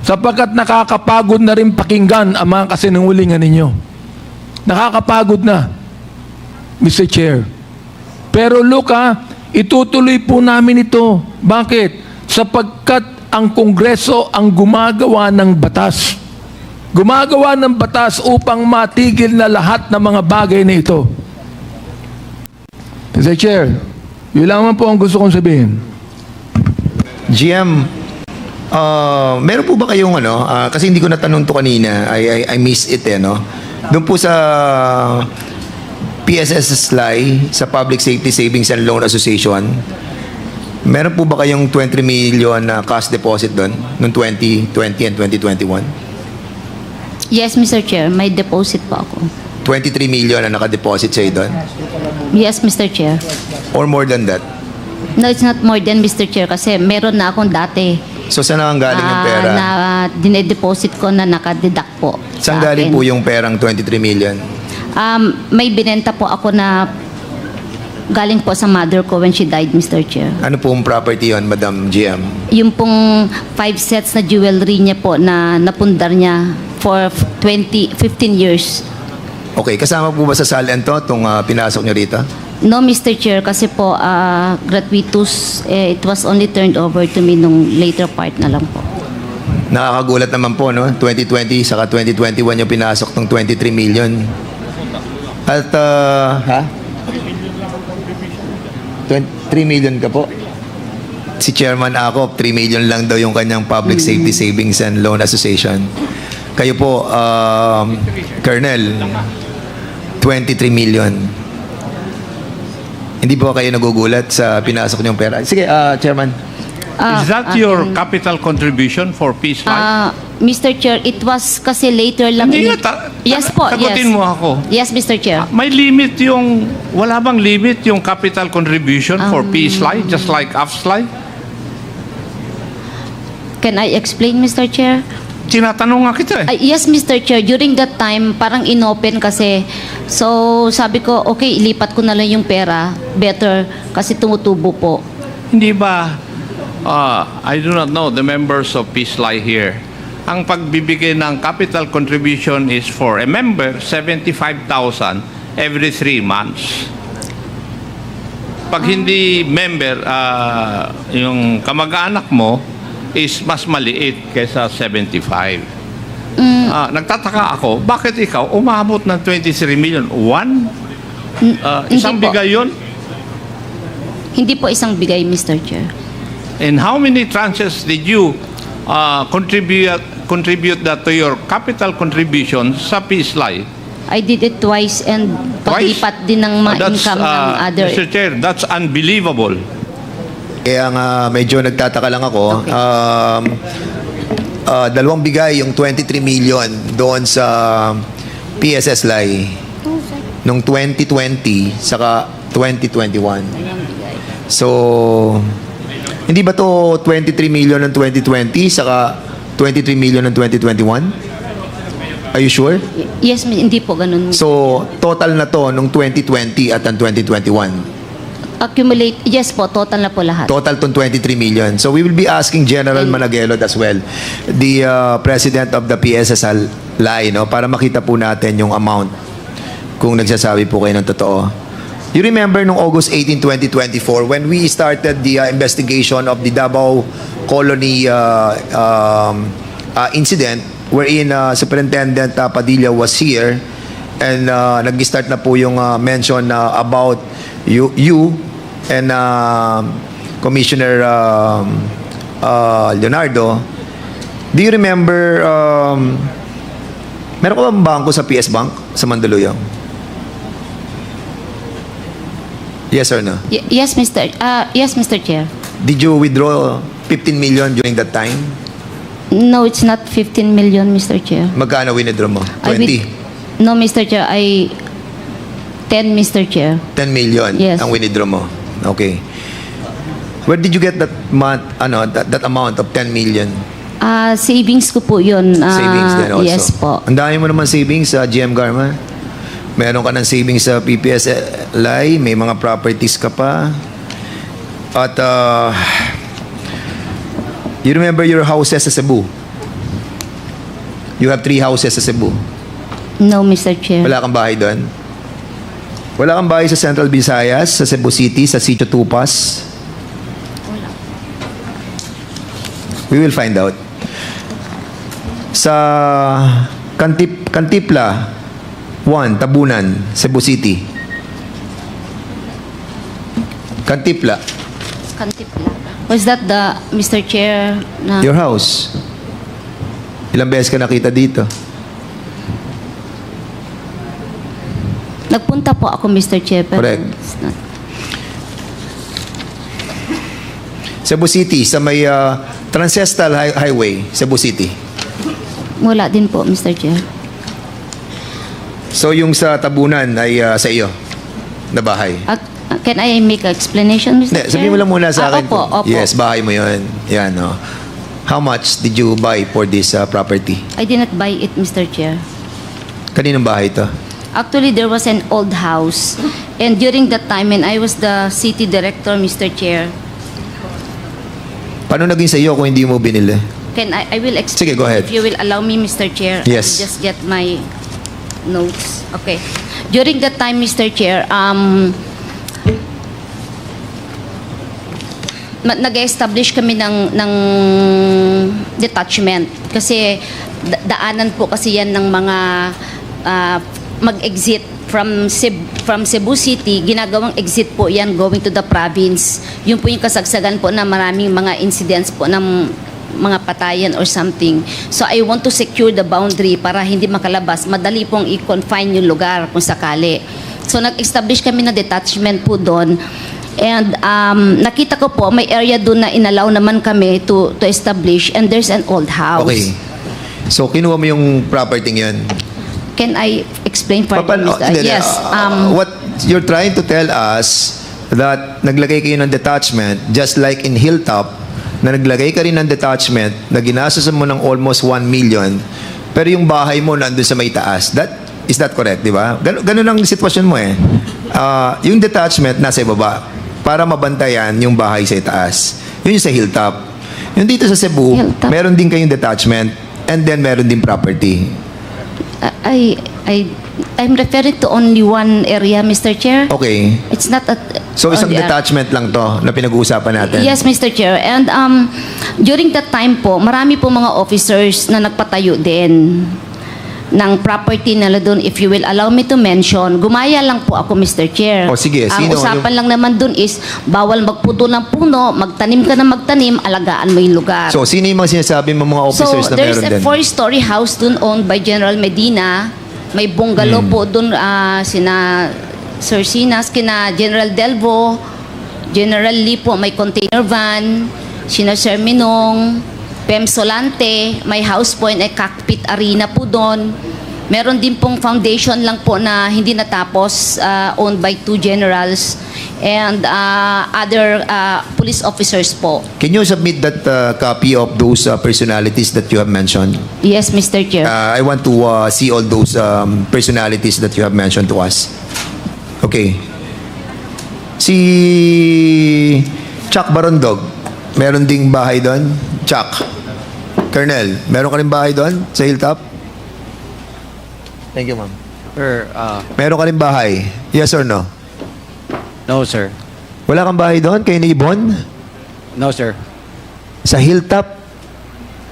sapagkat nakakapagod na rin pakinggan ang mga kasinungalingan ninyo. Nakakapagod na, Mr. Chair. Pero look itutuloy po namin ito. Bakit? Sapagkat ang Kongreso ang gumagawa ng batas. Gumagawa ng batas upang matigil na lahat ng mga bagay na ito. Mr. Chair, yun lamang po ang gusto kong sabihin. GM, meron po ba kayong kasi hindi ko natanong to kanina, I missed it doon po sa PSS SLI, sa Public Safety Savings and Loan Association, meron po ba kayong 23 million na cash deposit doon noong 2020 and 2021? Yes, Mr. Chair. May deposit po ako. 23 million na nakadeposit sa'yo doon? Yes, Mr. Chair. Or more than that? No, it's not more than, Mr. Chair, kasi meron na akong dati So saan ang galing yung pera? na dinedeposit ko na nakadeduct po. Saan sa galing akin. po yung perang 23 million? May binenta po ako na galing po sa mother ko when she died, Mr. Chair. Ano pong property yon, Madam GM? Yung pong 5 sets na jewelry niya po na napundar niya for 15 years. Okay, kasama po ba sa salian to itong pinasok niyo rito? No, Mr. Chair, kasi po gratuitous, it was only turned over to me nung later part na lang po. Nakakagulat naman po, no? 2020 saka 2021 yung pinasok ng 23 million. At, 3 million ka po? Si Chairman Acop, 3 million lang daw yung kanyang Public Safety Savings and Loan Association. Kayo po, Colonel, 23 million. Hindi po kayo nagugulat sa pinasok niyong pera? Sige, Chairman. Is that your capital contribution for Peace Life? Mr. Chair, it was kasi later lang. Hindi Yes po, yes. sagutin mo ako. Yes, Mr. Chair. May limit yung, wala bang limit yung capital contribution for Peace Life, just like AFS Life? Can I explain, Mr. Chair? Tinatanong nga kita eh. Yes, Mr. Chair. During that time, parang inopen kasi. So, sabi ko, okay, ilipat ko na lang yung pera. Better, kasi tumutubo po. Hindi ba, I do not know the members of Peace-Lie here. Ang pagbibigay ng capital contribution is for a member, 75,000 every 3 months. Pag hindi member, yung kamag-anak mo is mas maliit kaysa 75. Nagtataka ako, bakit ikaw umabot ng 23 million? Isang Hindi po. bigay yun? Hindi po isang bigay, Mr. Chair. And how many tranches did you contribute that to your capital contribution sa Peace-Lie? I did it twice and paglipat din ng mga income ng other. Mr. Chair, that's unbelievable. Kaya nga medyo nagtataka lang ako. Okay. Dalawang bigay yung 23 million doon sa PSS Lai nung 2020 saka 2021. So, hindi ba to 23 million ng 2020 saka 23 million ng 2021? Are you sure? Yes, hindi po ganun. So, total na to nung 2020 at ang 2021. Accumulate, yes po, total na po lahat. Total tong 23 million. So we will be asking General Managuelod as well, the President of the PSSLI, no, para makita po natin yung amount kung nagsasabi po kayo ng totoo. You remember nung August 18, 2024 when we started the investigation of the Davao Colony incident wherein Superintendent Padilla was here and nag-start na po yung mention about you and Commissioner Leonardo. Do you remember meron ka bang bangko sa PS Bank sa Mandaluyong? Yes or no? Yes, Mr. Chair. Did you withdraw 15 million during that time? No, it's not 15 million, Mr. Chair. Magkano withdraw mo? 20? No, Mr. Chair, 10, Mr. Chair. 10 million Yes. ang withdraw mo. Okay. Where did you get that that amount of 10 million? Savings ko po yun. Savings din also. Yes po. Ang dami mo naman savings sa GM Garma. Meron ka ng savings sa PPSLI, may mga properties ka pa. At you remember your houses sa Cebu? You have 3 houses sa Cebu. No, Mr. Chair. Wala kang bahay doon? Wala kang bahay sa Central Visayas, sa Cebu City, sa Sitio Tupas? We will find out. Sa Kantipla 1, Tabunan, Cebu City. Kantipla. Kantipla. Was that the, Mr. Chair, na... Your house. Ilang beses ka nakita dito? Nagpunta po ako, Mr. Chair. Pero Correct. it's not. Cebu City, sa may Transcestal Highway, Cebu City. Wala din po, Mr. Chair. So yung sa Tabunan ay sa iyo na bahay? Can I make an explanation, Mr. Hindi, Chair? sabihin mo lang muna sa akin. Opo, opo. Yes, bahay mo yun. Yan, no. How much did you buy for this property? I did not buy it, Mr. Chair. Kaninong bahay ito? Actually, there was an old house. And during that time, when I was the city director, Mr. Chair, Paano naging sa iyo kung hindi mo binili? I will explain. Sige, go ahead. If you will allow me, Mr. Chair. Yes. I'll just get my notes. Okay. During that time, Mr. Chair, nag-establish kami ng detachment. Kasi daanan po kasi yan ng mga mag-exit from Cebu City, ginagawang exit po yan going to the province. Yun po yung kasagsagan po na maraming mga incidents po ng mga patayan or something. So I want to secure the boundary para hindi makalabas. Madali pong i-confine yung lugar kung sakali. So nag-establish kami na detachment po doon. And nakita ko po, may area doon na inalaw naman kami to establish, and there's an old house. Okay. So kinuha mo yung property ngayon? Can I explain further? Yes. What you're trying to tell us that naglagay kayo ng detachment just like in Hilltop na naglagay ka rin ng detachment na ginastos mo ng almost 1 million, pero yung bahay mo nandun sa may taas. Is that correct, di ba? Ganun ang sitwasyon mo eh. Yung detachment nasa ibaba para mabantayan yung bahay sa itaas. Yun yung sa hilltop. Yung dito sa Cebu, Hilltop. meron din kayong detachment and then meron din property. I'm referring to only one area, Mr. Chair. Okay. It's not a... So isang on the- detachment lang to na pinag-uusapan natin. Yes, Mr. Chair. And during that time po, marami po mga officers na nagpatayo din ng property nila doon. If you will allow me to mention, gumaya lang po ako, Mr. Chair. O, sige. Ang Sino? usapan lang naman doon is, bawal magputo ng puno, magtanim ka na magtanim, alagaan mo yung lugar. So sino yung mga sinasabi mo mga officers na there's meron din? a 4-story house doon owned by General Medina. May bungalow po doon sina Sir Sinas, kina General Delvo, General Lee po, may container van, sina Sir Minong, Pem Solante, may house po and a cockpit arena po doon. Meron din pong foundation lang po na hindi natapos, owned by 2 generals and other police officers po. Can you submit that copy of those personalities that you have mentioned? Yes, Mr. Chair. I want to see all those personalities that you have mentioned to us. Okay. Si Chuck Barondog, meron ding bahay doon? Chuck. Colonel, meron ka rin bahay doon sa Hilltop? Thank you, ma'am. Sir, Meron ka rin bahay? Yes or no? no, sir. Wala kang bahay doon kay Ibon? No, sir. Sa Hilltop?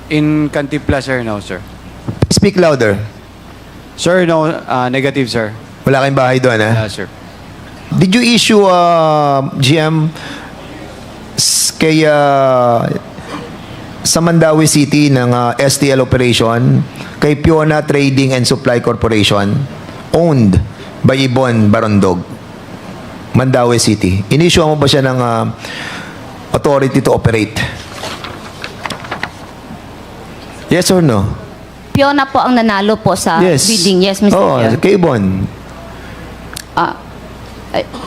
In Cantipla, sir, no, sir. Speak louder. Sir, no, negative, sir. Wala kang bahay doon, ha? Sir. Did you issue GM kay sa Mandaue City ng STL operation kay Piona Trading and Supply Corporation owned by Ibon Barondog, Mandaue City? In-issue mo ba siya ng authority to operate? Yes or no? Piona po ang nanalo po sa Yes. bidding. Yes, Mr. Oo, Chair. kay Ibon.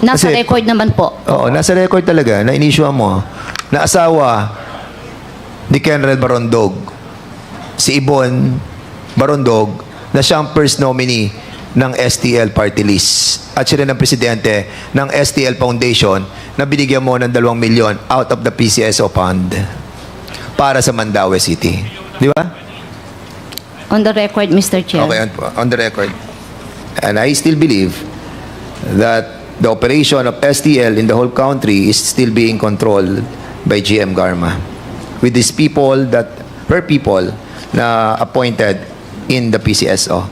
Nasa Kasi- record naman po. Oo, nasa record talaga na in-issue mo na asawa ni Kenrel Barondog, si Ibon Barondog, na siyang first nominee ng STL party list. At siya rin ang presidente ng STL Foundation na binigyan mo ng 2 milyon out of the PCSO fund para sa Mandaue City. Di ba? On the record, Mr. Chair. Okay, on the record. And I still believe that the operation of STL in the whole country is still being controlled by GM Garma with these people that were people na appointed in the PCSO.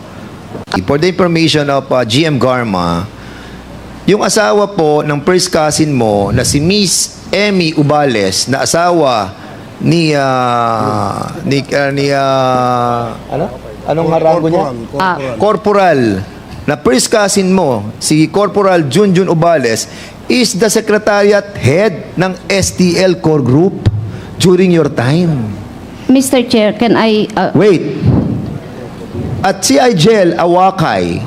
For the information of GM Garma, yung asawa po ng first cousin mo na si Miss Emmy Ubales na asawa ni anong harango niya? Corporal na first cousin mo, si Corporal Junjun Ubales, is the secretariat head ng STL Core Group during your time. Mr. Chair, can I... Wait. At si Igel Awakay,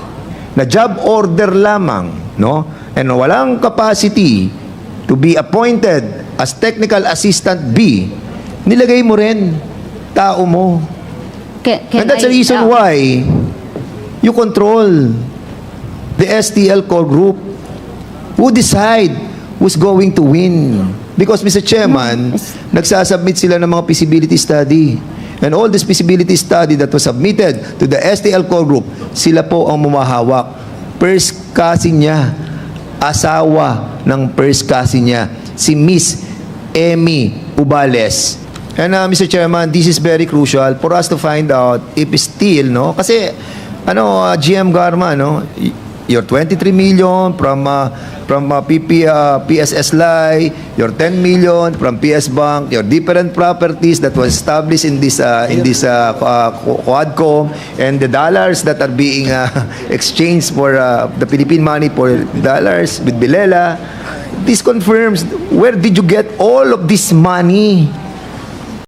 na job order lamang, no? And walang capacity to be appointed as technical assistant B, nilagay mo rin tao mo. can And that's the I, reason why you control the STL core group who decide who's going to win. Because, Mr. Chairman, nagsasubmit sila ng mga feasibility study. And all this feasibility study that was submitted to the STL core group, sila po ang mumahawak. First cousin niya, asawa ng first cousin niya, si Miss Emmy Ubales. And Mr. Chairman, this is very crucial for us to find out if still, no? Kasi, GM Garma, no? Your 23 million from PSS Lai, your 10 million from PS Bank, your different properties that was established in this Quadcom, and the dollars that are being exchanged for the Philippine money for dollars with Bilela. This confirms, where did you get all of this money?